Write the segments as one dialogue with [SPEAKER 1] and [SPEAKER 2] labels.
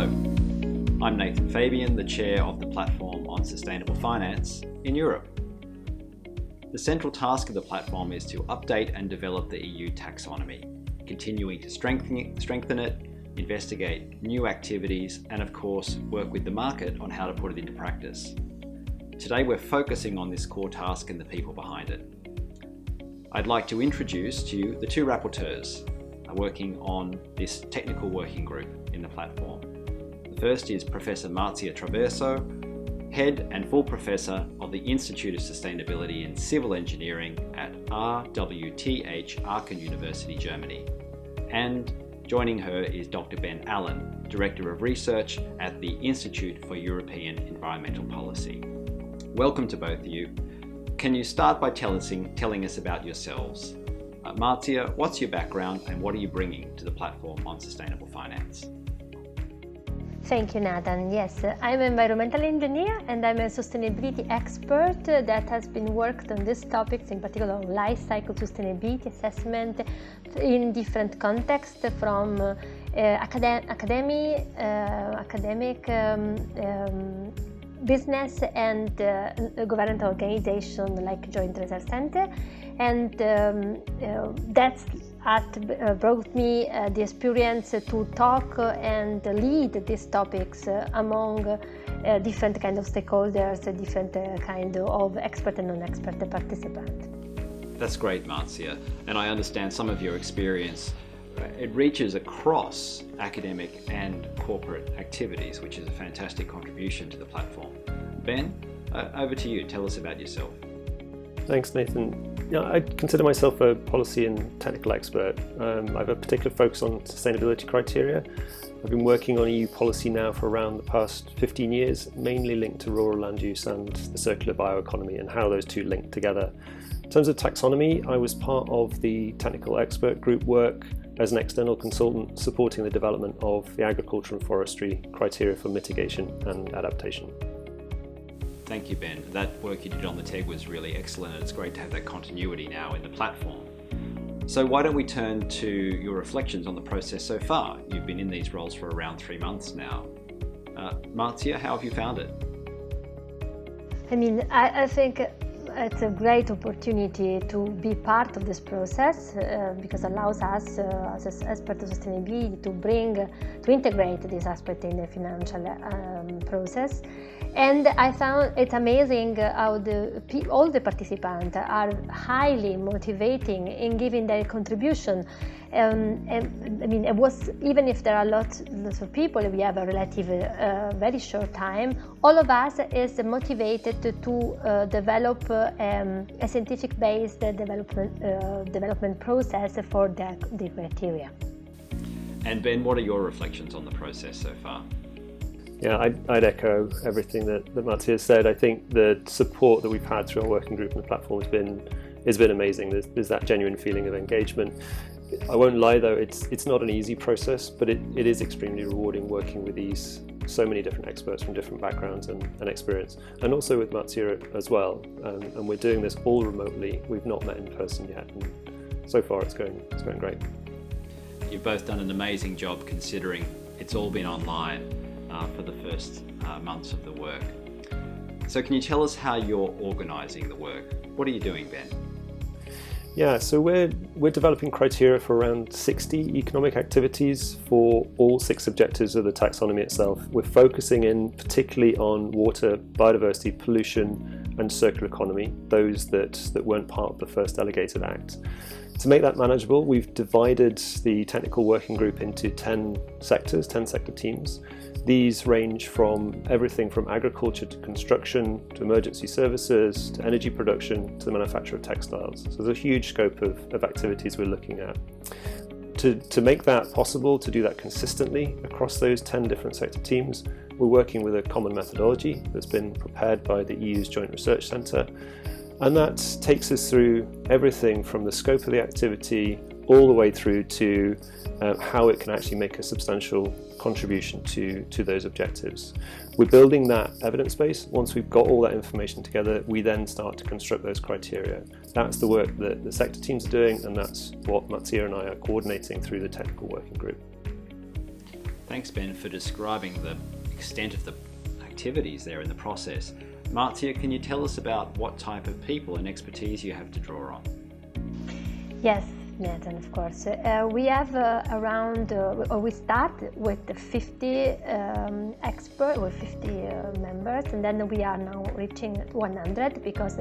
[SPEAKER 1] Hello, I'm Nathan Fabian, the Chair of the Platform on Sustainable Finance in Europe. The central task of the platform is to update and develop the EU taxonomy, continuing to strengthen it, investigate new activities, and of course, work with the market on how to put it into practice. Today we're focusing on this core task and the people behind it. I'd like to introduce to you the two rapporteurs working on this technical working group in the platform. The first is Professor Marzia Traverso, Head and Full Professor of the Institute of Sustainability in Civil Engineering at RWTH Aachen University, Germany. And joining her is Dr. Ben Allen, Director of Research at the Institute for European Environmental Policy. Welcome to both of you. Can you start by telling us about yourselves? Marzia, what's your background and what are you bringing to the platform on sustainable finance?
[SPEAKER 2] Thank you, Nathan. Yes, I'm an environmental engineer and I'm a sustainability expert that has been worked on these topics, in particular on life cycle sustainability assessment in different contexts, from academic, business and governmental organization like Joint Research Center, and that's brought me the experience to talk and lead these topics among different kind of stakeholders, different kind of expert and non-expert participants.
[SPEAKER 1] That's great, Marzia, and I understand some of your experience it reaches across academic and corporate activities, which is a fantastic contribution to the platform. Ben, over to you. Tell us about yourself.
[SPEAKER 3] Thanks, Nathan. I consider myself a policy and technical expert. I have a particular focus on sustainability criteria. I've been working on EU policy now for around the past 15 years, mainly linked to rural land use and the circular bioeconomy and how those two link together. In terms of taxonomy, I was part of the technical expert group work as an external consultant supporting the development of the agriculture and forestry criteria for mitigation and adaptation.
[SPEAKER 1] Thank you, Ben. That work you did on the TEG was really excellent, and it's great to have that continuity now in the platform. So why don't we turn to your reflections on the process so far? You've been in these roles for around 3 months now. Marzia, how have you found it?
[SPEAKER 2] I think it's a great opportunity to be part of this process because it allows us as experts of sustainability to integrate this aspect in the financial process. And I found it amazing how all the participants are highly motivating in giving their contribution. It was, even if there are lots of people, we have a relative very short time, all of us is motivated to develop a scientific-based development process for the criteria.
[SPEAKER 1] And Ben, what are your reflections on the process so far?
[SPEAKER 3] Yeah, I'd echo everything that Marzia said. I think the support that we've had through our working group and the platform has been amazing. There's that genuine feeling of engagement. I won't lie though, it's not an easy process, but it is extremely rewarding working with so many different experts from different backgrounds and experience, and also with Marzia as well. And we're doing this all remotely. We've not met in person yet, and so far it's going great.
[SPEAKER 1] You've both done an amazing job considering it's all been online for the first months of the work. So can you tell us how you're organising the work? What are you doing, Ben?
[SPEAKER 3] Yeah, so we're developing criteria for around 60 economic activities for all 6 objectives of the taxonomy itself. We're focusing in particularly on water, biodiversity, pollution and circular economy, those that weren't part of the first delegated act. To make that manageable, we've divided the technical working group into 10 sectors, 10 sector teams. These range from everything from agriculture to construction, to emergency services, to energy production, to the manufacture of textiles. So there's a huge scope of activities we're looking at. To make that possible, to do that consistently across those 10 different sector teams, we're working with a common methodology that's been prepared by the EU's Joint Research Center. And that takes us through everything from the scope of the activity all the way through to how it can actually make a substantial contribution to those objectives. We're building that evidence base. Once we've got all that information together, we then start to construct those criteria. That's the work that the sector teams are doing, and that's what Marzia and I are coordinating through the technical working group.
[SPEAKER 1] Thanks, Ben, for describing the extent of the activities there in the process. Marzia, can you tell us about what type of people and expertise you have to draw on?
[SPEAKER 2] Yes, Nathan, of course. We have we start with 50 experts, with 50 members, and then we are now reaching 100 because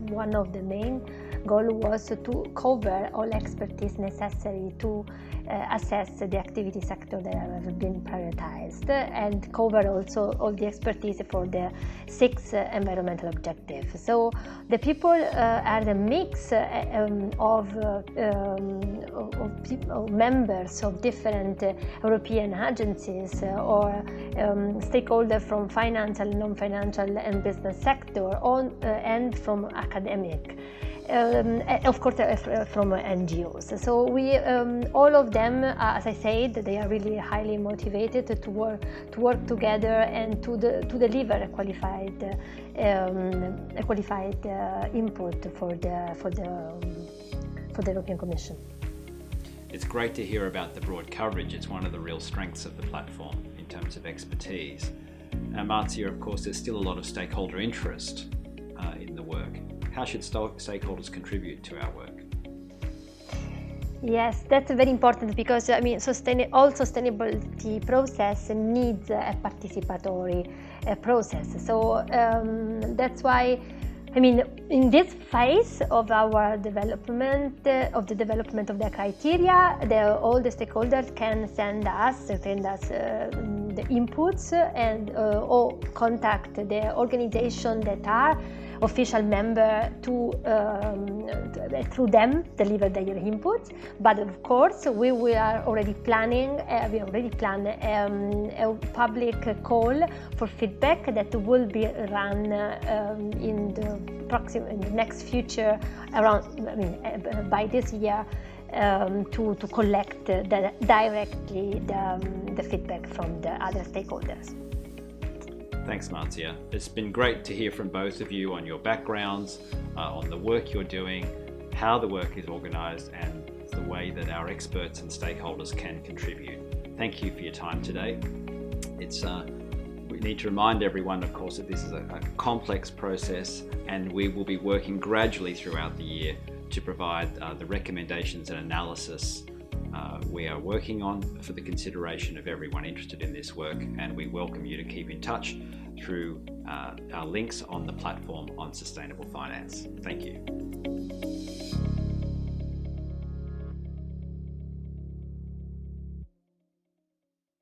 [SPEAKER 2] one of the main goal was to cover all expertise necessary to assess the activity sector that have been prioritized and cover also all the expertise for the 6 environmental objectives. So the people are the mix of members of different European agencies or stakeholders from financial, non-financial and business sector and from academic. Of course, from NGOs. So we, all of them, as I said, they are really highly motivated to work together and to deliver a qualified input for the European Commission.
[SPEAKER 1] It's great to hear about the broad coverage. It's one of the real strengths of the platform in terms of expertise. Now, Marzia, of course, there's still a lot of stakeholder interest in the work. How should stakeholders contribute to our work?
[SPEAKER 2] Yes, that's very important because all sustainability process needs a participatory process. So that's why, in this phase of our development, of the criteria, all the stakeholders can send us the inputs and or contact the organization that are official member to through them deliver their inputs. But of course, we are already planning. We already plan a public call for feedback that will be run in the next future, around by this year, to collect directly the feedback from the other stakeholders.
[SPEAKER 1] Thanks, Marzia. It's been great to hear from both of you on your backgrounds, on the work you're doing, how the work is organised, and the way that our experts and stakeholders can contribute. Thank you for your time today. We need to remind everyone, of course, that this is a complex process, and we will be working gradually throughout the year to provide the recommendations and analysis we are working on for the consideration of everyone interested in this work, and we welcome you to keep in touch through our links on the platform on sustainable finance. Thank you.